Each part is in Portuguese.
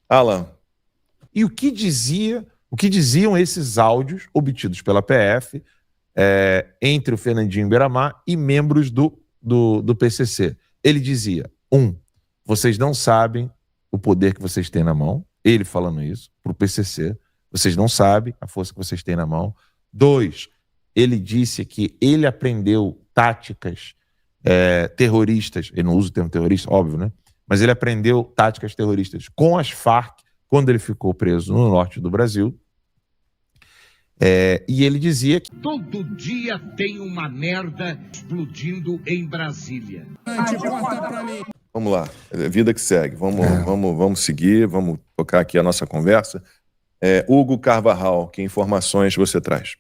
Alan. E o que diziam esses áudios obtidos pela PF entre o Fernandinho Beiramar e membros do PCC? Ele dizia, vocês não sabem o poder que vocês têm na mão, ele falando isso para o PCC, vocês não sabem a força que vocês têm na mão. 2, ele disse que ele aprendeu táticas terroristas, ele não usa o termo terrorista, óbvio, né? Mas ele aprendeu táticas terroristas com as Farc quando ele ficou preso no norte do Brasil. E ele dizia que todo dia tem uma merda explodindo em Brasília. Vamos lá, vida que segue. Vamos seguir, vamos tocar aqui a nossa conversa. Hugo Carvajal, que informações você traz?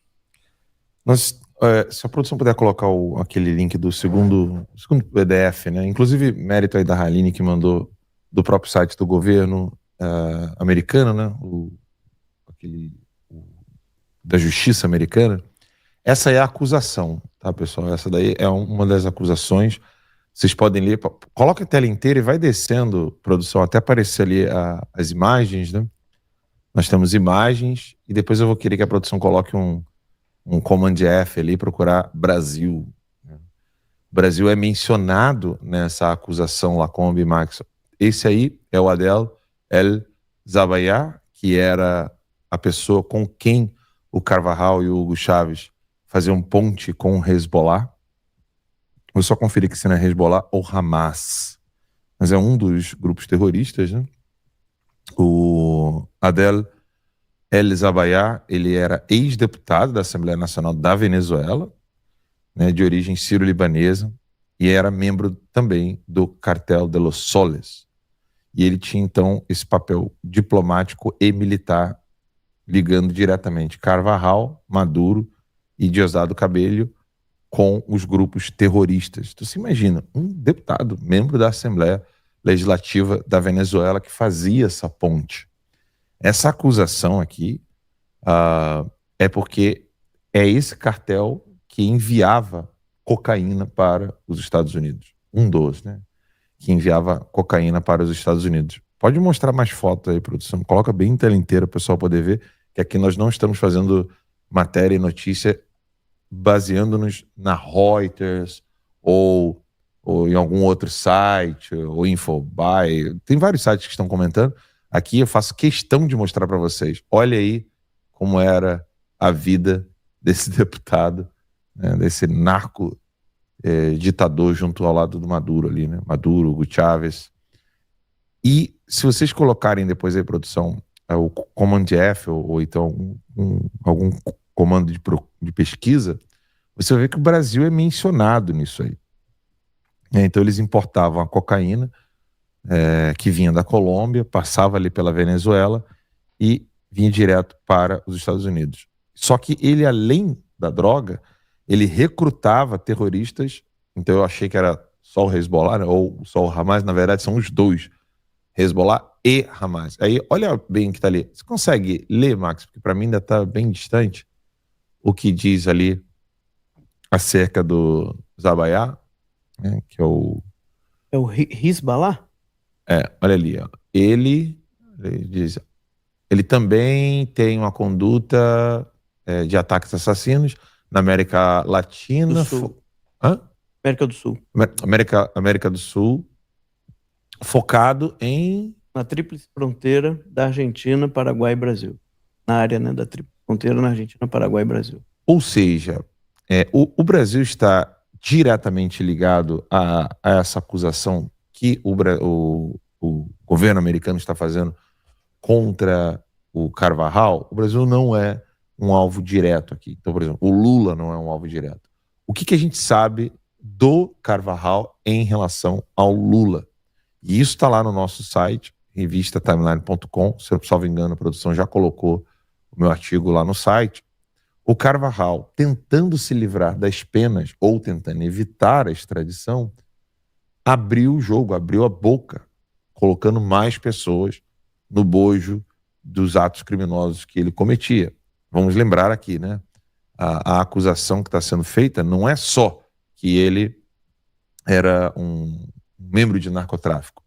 Se a produção puder colocar aquele link do segundo PDF, né? Inclusive, mérito aí da Haline, que mandou do próprio site do governo americano, né? Da justiça americana. Essa é a acusação, tá, pessoal? Essa daí é uma das acusações. Vocês podem ler, coloca a tela inteira e vai descendo, produção, até aparecer ali as imagens, né? Nós temos imagens e depois eu vou querer que a produção coloque um Command F ali, procurar Brasil. O Brasil é mencionado nessa acusação lá com o Bimax. Esse aí é o Adel El Zabayar, que era a pessoa com quem o Carvajal e o Hugo Chávez faziam ponte com o Hezbollah. Vou só conferir que se não é Hezbollah ou Hamas. Mas é um dos grupos terroristas, né? O Adel El Zabayar, ele era ex-deputado da Assembleia Nacional da Venezuela, né, de origem sírio-libanesa, e era membro também do Cartel de los Soles. E ele tinha, então, esse papel diplomático e militar, ligando diretamente Carvajal, Maduro e Diosdado Cabello com os grupos terroristas. Então, você imagina, um deputado, membro da Assembleia Legislativa da Venezuela, que fazia essa ponte. Essa acusação aqui é porque é esse cartel que enviava cocaína para os Estados Unidos. Um dos, né? Que enviava cocaína para os Estados Unidos. Pode mostrar mais fotos aí, produção. Coloca bem em tela inteira para o pessoal poder ver que aqui nós não estamos fazendo matéria e notícia baseando-nos na Reuters ou em algum outro site, ou Infobae. Tem vários sites que estão comentando. Aqui eu faço questão de mostrar para vocês. Olha aí como era a vida desse deputado, né, desse narco ditador junto ao lado do Maduro ali, né? Maduro, Hugo Chávez. E se vocês colocarem depois aí, produção, o Command F ou então algum comando de pesquisa, você vai ver que o Brasil é mencionado nisso aí. Então eles importavam a cocaína que vinha da Colômbia, passava ali pela Venezuela e vinha direto para os Estados Unidos. Só que ele, além da droga, ele recrutava terroristas. Então eu achei que era só o Hezbollah, né, ou só o Hamas. Na verdade são os dois, Hezbollah e Hamas. Aí olha bem o que está ali. Você consegue ler, Max? Porque para mim ainda está bem distante o que diz ali acerca do Zabayar, né, que é o... É o Hezbollah? Olha ali, ó. Ele diz... Ele também tem uma conduta de ataques assassinos na América Latina... Do Sul. Hã? América do Sul. América do Sul, focado em... Na tríplice fronteira da Argentina, Paraguai e Brasil. Na área, né, da tríplice fronteira na Argentina, Paraguai e Brasil. Ou seja, o Brasil está diretamente ligado a essa acusação que o governo americano está fazendo contra o Carvajal. O Brasil não é um alvo direto aqui. Então, por exemplo, o Lula não é um alvo direto. O que a gente sabe do Carvajal em relação ao Lula? E isso está lá no nosso site, revistatimeline.com. Se eu não me engano, a produção já colocou o meu artigo lá no site. O Carvajal, tentando se livrar das penas ou tentando evitar a extradição, abriu o jogo, abriu a boca, colocando mais pessoas no bojo dos atos criminosos que ele cometia. Vamos lembrar aqui, né? A acusação que está sendo feita não é só que ele era um membro de narcotráfico.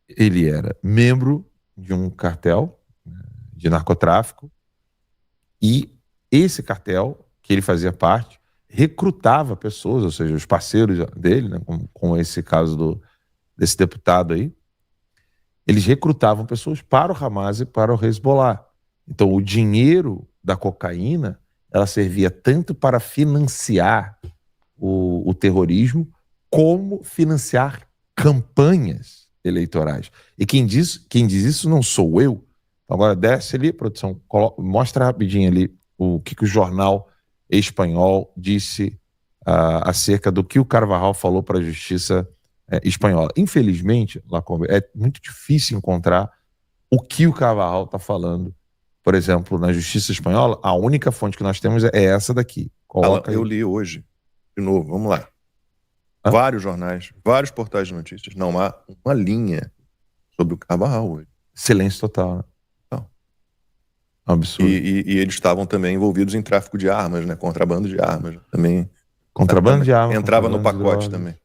Ele era membro, de um cartel, né, de narcotráfico, e esse cartel, que ele fazia parte, recrutava pessoas, ou seja, os parceiros dele, né, como esse caso desse deputado aí, eles recrutavam pessoas para o Hamas e para o Hezbollah. Então, o dinheiro da cocaína, ela servia tanto para financiar o terrorismo, como financiar campanhas eleitorais. E quem diz isso não sou eu. Então, agora desce ali, produção, mostra rapidinho ali o que o jornal espanhol disse acerca do que o Carvajal falou para a justiça espanhola. Infelizmente, é muito difícil encontrar o que o Carvajal está falando. Por exemplo, na justiça espanhola, a única fonte que nós temos é essa daqui. Eu li hoje, de novo, vamos lá. Vários jornais, vários portais de notícias, não há uma linha sobre o Carvajal hoje. Silêncio total, né? Não. Absurdo. E eles estavam também envolvidos em tráfico de armas, né? Contrabando de armas. Também. Contrabando de armas. Entrava no pacote também.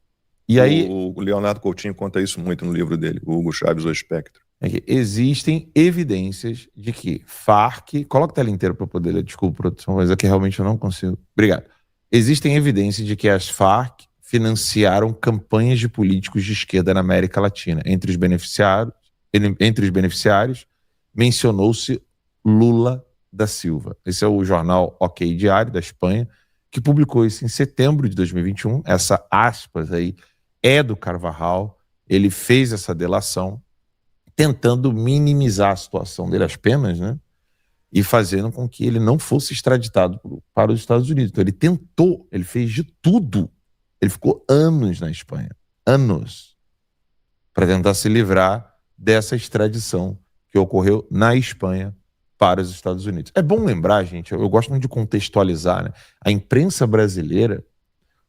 E aí, o Leonardo Coutinho conta isso muito no livro dele, o Hugo Chávez, O Espectro. Existem evidências de que Farc... Coloca a tela inteira para poder ler, desculpa, produção, mas aqui realmente eu não consigo. Obrigado. Existem evidências de que as Farc financiaram campanhas de políticos de esquerda na América Latina. Entre os beneficiários, mencionou-se Lula da Silva. Esse é o jornal OK Diário, da Espanha, que publicou isso em setembro de 2021. Essa aspas aí é do Carvajal. Ele fez essa delação tentando minimizar a situação dele, as penas, né? E fazendo com que ele não fosse extraditado para os Estados Unidos. Então ele tentou, ele fez de tudo. Ele ficou anos na Espanha, anos, para tentar se livrar dessa extradição que ocorreu na Espanha para os Estados Unidos. É bom lembrar, gente, eu gosto muito de contextualizar, né? A imprensa brasileira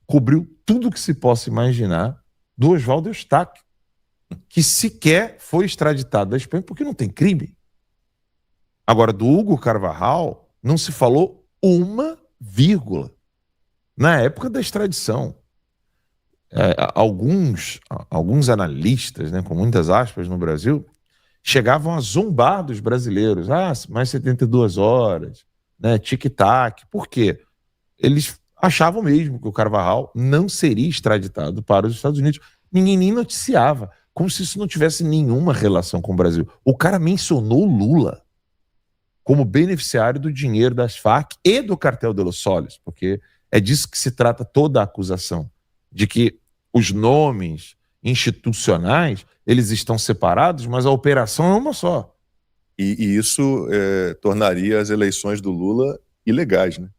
cobriu tudo que se possa imaginar do Oswaldo Eustáquio, que sequer foi extraditado da Espanha porque não tem crime. Agora, do Hugo Carvajal, não se falou uma vírgula na época da extradição. Alguns analistas, né, com muitas aspas no Brasil, chegavam a zombar dos brasileiros. Mais 72 horas, né, tic-tac. Por quê? Eles achavam mesmo que o Carvajal não seria extraditado para os Estados Unidos. Ninguém nem noticiava, como se isso não tivesse nenhuma relação com o Brasil. O cara mencionou Lula como beneficiário do dinheiro das Farc e do Cartel de los Soles, porque é disso que se trata toda a acusação, de que os nomes institucionais, eles estão separados, mas a operação é uma só. E isso tornaria as eleições do Lula ilegais, né?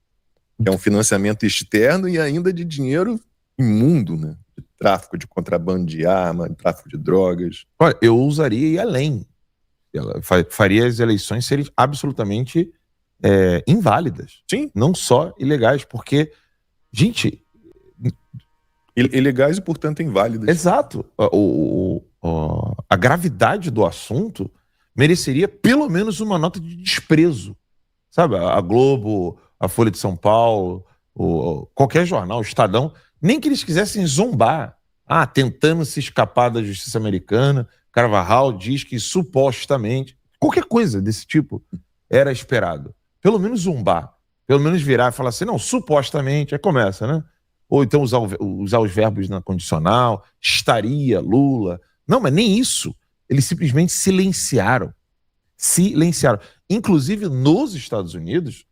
É um financiamento externo e ainda de dinheiro imundo, né? De tráfico de contrabando de arma, de tráfico de drogas. Olha, eu ousaria ir além. Ela faria as eleições serem absolutamente inválidas. Sim. Não só ilegais, porque, gente... Ilegais e, portanto, inválidas. Exato. A gravidade do assunto mereceria pelo menos uma nota de desprezo. Sabe? A Globo, a Folha de São Paulo, qualquer jornal, o Estadão, nem que eles quisessem zombar. Tentando se escapar da justiça americana, Carvajal diz que supostamente, qualquer coisa desse tipo era esperado. Pelo menos zombar. Pelo menos virar e falar assim, não, supostamente, aí começa, né? Ou então usar os verbos na condicional, estaria, Lula. Não, mas nem isso. Eles simplesmente silenciaram. Silenciaram. Inclusive, nos Estados Unidos,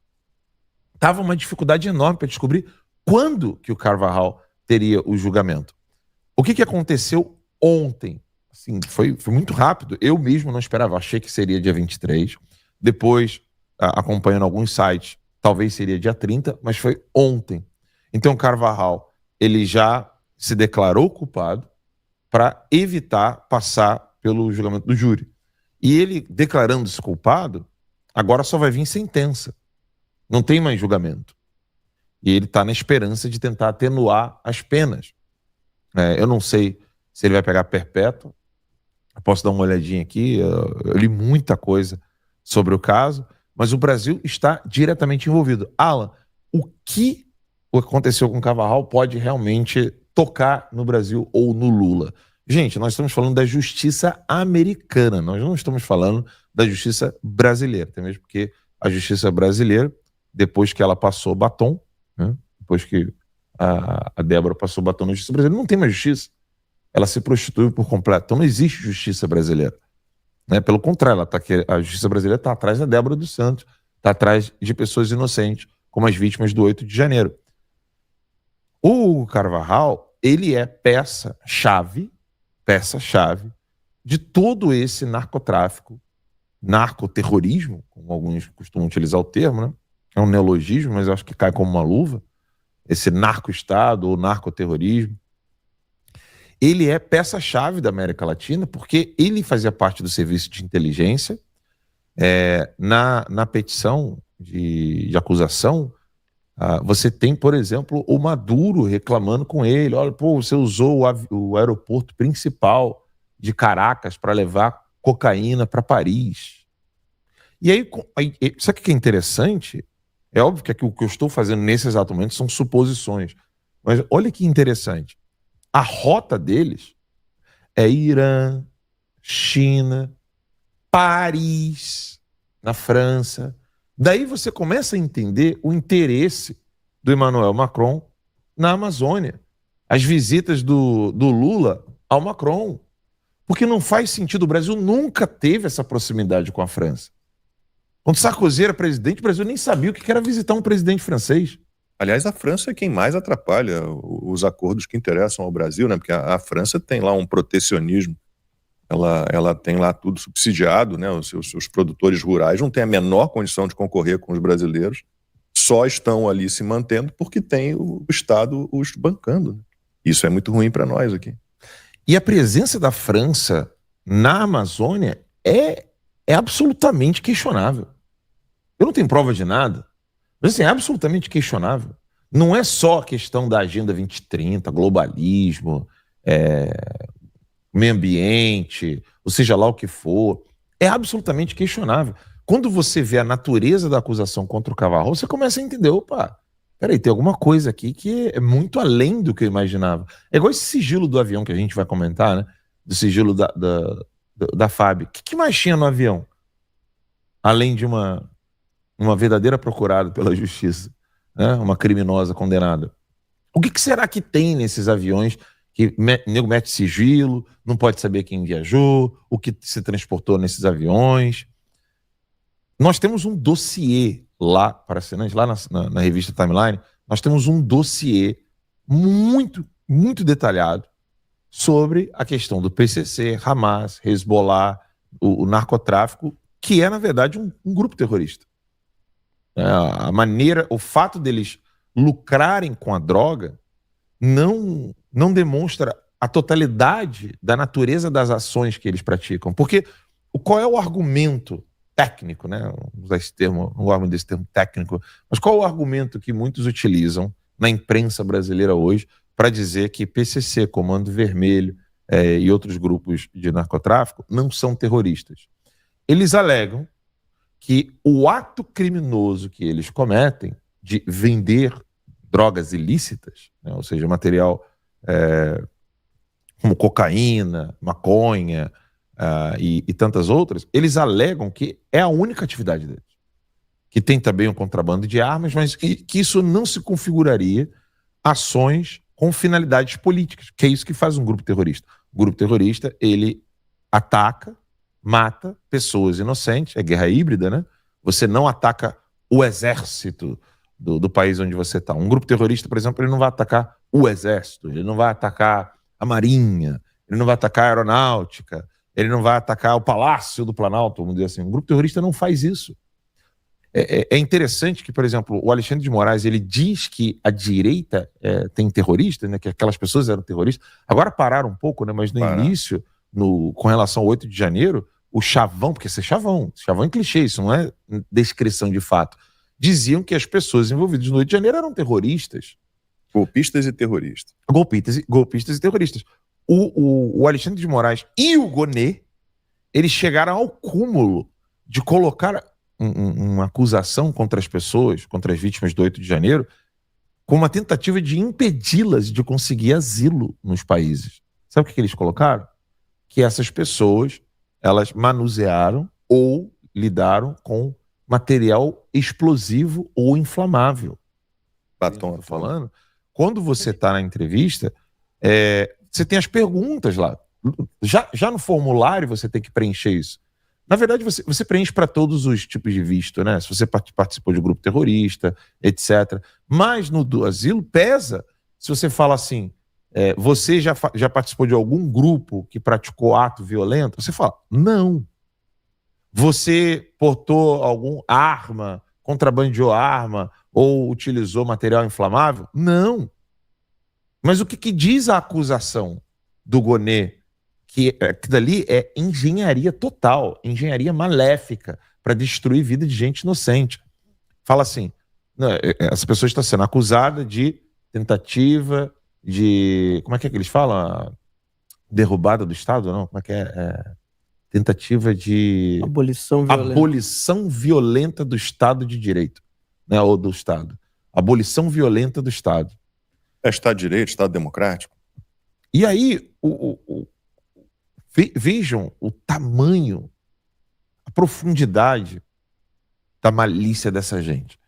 estava uma dificuldade enorme para descobrir quando que o Carvajal teria o julgamento. O que aconteceu ontem? Assim, foi muito rápido. Eu mesmo não esperava. Achei que seria dia 23. Depois, acompanhando alguns sites, talvez seria dia 30, mas foi ontem. Então, Carvajal, ele já se declarou culpado para evitar passar pelo julgamento do júri. E ele, declarando-se culpado, agora só vai vir sentença. Não tem mais julgamento. E ele está na esperança de tentar atenuar as penas. Eu não sei se ele vai pegar perpétua. Eu posso dar uma olhadinha aqui. Eu li muita coisa sobre o caso, mas o Brasil está diretamente envolvido. Alan, o que aconteceu com o Carvajal pode realmente tocar no Brasil ou no Lula? Gente, nós estamos falando da justiça americana, nós não estamos falando da justiça brasileira, até mesmo porque a justiça brasileira, depois que ela passou o batom, né, depois que a Débora passou o batom na justiça brasileira, não tem mais justiça. Ela se prostituiu por completo. Então não existe justiça brasileira. Né? Pelo contrário, a justiça brasileira está atrás da Débora dos Santos, está atrás de pessoas inocentes, como as vítimas do 8 de janeiro. O Hugo Carvajal, ele é peça-chave de todo esse narcotráfico, narcoterrorismo, como alguns costumam utilizar o termo, né? É um neologismo, mas eu acho que cai como uma luva, esse narco-estado ou narcoterrorismo. Ele é peça-chave da América Latina porque ele fazia parte do serviço de inteligência. Na petição de acusação, você tem, por exemplo, o Maduro reclamando com ele, olha, pô, você usou o aeroporto principal de Caracas para levar cocaína para Paris. E aí, sabe o que é interessante? É óbvio que o que eu estou fazendo nesse exato momento são suposições, mas olha que interessante. A rota deles é Irã, China, Paris, na França. Daí você começa a entender o interesse do Emmanuel Macron na Amazônia. As visitas do Lula ao Macron. Porque não faz sentido, o Brasil nunca teve essa proximidade com a França. Quando Sarkozy era presidente, o Brasil nem sabia o que era visitar um presidente francês. Aliás, a França é quem mais atrapalha os acordos que interessam ao Brasil, né? Porque a França tem lá um protecionismo. Ela tem lá tudo subsidiado, né? Os seus produtores rurais não têm a menor condição de concorrer com os brasileiros, só estão ali se mantendo porque tem o Estado os bancando. Né? Isso é muito ruim para nós aqui. E a presença da França na Amazônia é absolutamente questionável. Eu não tenho prova de nada, mas assim, é absolutamente questionável. Não é só a questão da Agenda 2030, globalismo, meio ambiente, ou seja lá o que for, é absolutamente questionável. Quando você vê a natureza da acusação contra o Carvajal, você começa a entender, opa, peraí, tem alguma coisa aqui que é muito além do que eu imaginava. É igual esse sigilo do avião que a gente vai comentar, né? Do sigilo da FAB. O que mais tinha no avião? Além de uma verdadeira procurada pela justiça, né? Uma criminosa condenada. O que será que tem nesses aviões que nego mete sigilo, não pode saber quem viajou, o que se transportou nesses aviões? Nós temos um dossiê lá para assinantes, lá na revista Timeline, nós temos um dossiê muito, muito detalhado sobre a questão do PCC, Hamas, Hezbollah, o narcotráfico, que é, na verdade, um grupo terrorista. A maneira, o fato deles lucrarem com a droga não demonstra a totalidade da natureza das ações que eles praticam. Porque qual é o argumento técnico, né? Vamos usar esse termo, não gosto desse termo técnico, mas qual é o argumento que muitos utilizam na imprensa brasileira hoje para dizer que PCC, Comando Vermelho e outros grupos de narcotráfico não são terroristas? Eles alegam que o ato criminoso que eles cometem de vender drogas ilícitas, né, ou seja, material como cocaína, maconha e tantas outras, eles alegam que é a única atividade deles. Que tem também um contrabando de armas, mas que isso não se configuraria ações com finalidades políticas, que é isso que faz um grupo terrorista. O grupo terrorista, ele ataca, mata pessoas inocentes, é guerra híbrida, né? Você não ataca o exército do país onde você está. Um grupo terrorista, por exemplo, ele não vai atacar o exército, ele não vai atacar a marinha, ele não vai atacar a aeronáutica, ele não vai atacar o Palácio do Planalto, vamos dizer assim. Um grupo terrorista não faz isso. É interessante que, por exemplo, o Alexandre de Moraes, ele diz que a direita tem terroristas, né, que aquelas pessoas eram terroristas. Agora pararam um pouco, né, mas no início, com relação ao 8 de janeiro, o chavão, porque isso é chavão é clichê, isso não é descrição de fato, diziam que as pessoas envolvidas no 8 de janeiro eram terroristas. Golpistas e terroristas. Golpistas e terroristas. O Alexandre de Moraes e o Gonê, eles chegaram ao cúmulo de colocar uma acusação contra as pessoas, contra as vítimas do 8 de janeiro, com uma tentativa de impedi-las de conseguir asilo nos países. Sabe o que eles colocaram? Que essas pessoas, elas manusearam ou lidaram com material explosivo ou inflamável. Batom, Falando, quando você está na entrevista, você tem as perguntas lá. Já no formulário você tem que preencher isso. Na verdade, você preenche para todos os tipos de visto, né? Se você participou de grupo terrorista, etc. Mas no do asilo pesa se você fala assim, você já participou de algum grupo que praticou ato violento? Você fala, não. Você portou alguma arma, contrabandeou arma ou utilizou material inflamável? Não. Mas o que diz a acusação do Gonê? Que dali é engenharia total, engenharia maléfica para destruir vida de gente inocente. Fala assim, essa pessoa está sendo acusada de tentativa de... Como é que eles falam? Derrubada do Estado? Não, como é que é? Tentativa de... Abolição violenta do Estado de Direito, né? Ou do Estado. Abolição violenta do Estado. Estado de Direito, Estado Democrático. E aí, vejam o tamanho, a profundidade da malícia dessa gente.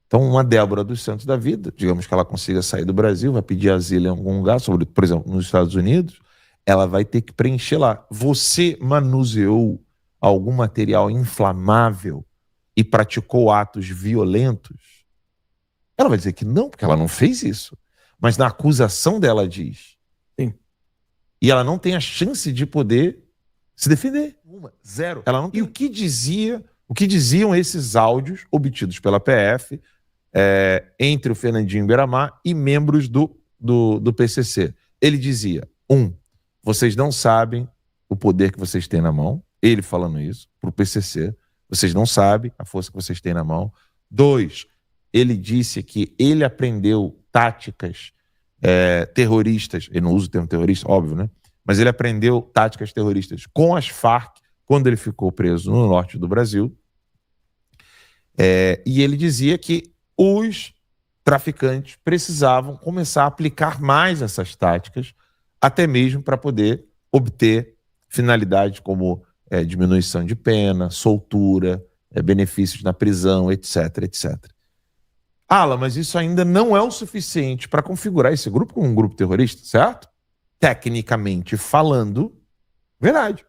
Então, uma Débora dos Santos da vida, digamos que ela consiga sair do Brasil, vai pedir asilo em algum lugar, por exemplo, nos Estados Unidos, ela vai ter que preencher lá. Você manuseou algum material inflamável e praticou atos violentos? Ela vai dizer que não, porque ela não fez isso. Mas na acusação dela diz. Sim. E ela não tem a chance de poder se defender. Zero. Ela não tem. E o que diziam esses áudios obtidos pela PF entre o Fernandinho Beiramar e membros do PCC? Ele dizia, vocês não sabem o poder que vocês têm na mão. Ele falando isso para o PCC. Vocês não sabem a força que vocês têm na mão. 2, ele disse que ele aprendeu táticas terroristas, ele não usa o termo terrorista, óbvio, né? Mas ele aprendeu táticas terroristas com as Farc quando ele ficou preso no norte do Brasil. E ele dizia que os traficantes precisavam começar a aplicar mais essas táticas, até mesmo para poder obter finalidades como diminuição de pena, soltura, benefícios na prisão, etc, etc. Alan, mas isso ainda não é o suficiente para configurar esse grupo como um grupo terrorista, certo? Tecnicamente falando, verdade.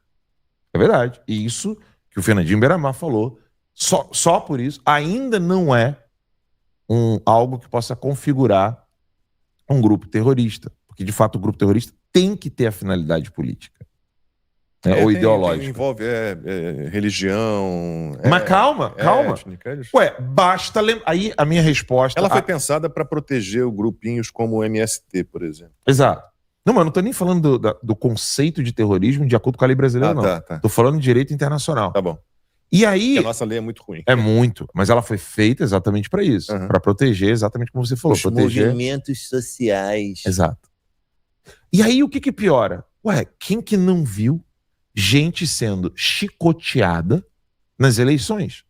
É verdade. E isso que o Fernandinho Beiramar falou, só por isso, ainda não é algo que possa configurar um grupo terrorista. Porque, de fato, o grupo terrorista tem que ter a finalidade política. Ou ideológica. Envolve religião. Mas calma. Étnica. Basta lembrar. Aí a minha resposta. Ela foi pensada para proteger grupinhos como o MST, por exemplo. Exato. Não, mas eu não estou nem falando do conceito de terrorismo de acordo com a lei brasileira, não. Tá. Estou falando de direito internacional. Tá bom. E aí. Porque a nossa lei é muito ruim. É muito. Mas ela foi feita exatamente para isso. Para proteger, exatamente como você falou. Os proteger movimentos sociais. Exato. E aí o que piora? Quem que não viu gente sendo chicoteada nas eleições?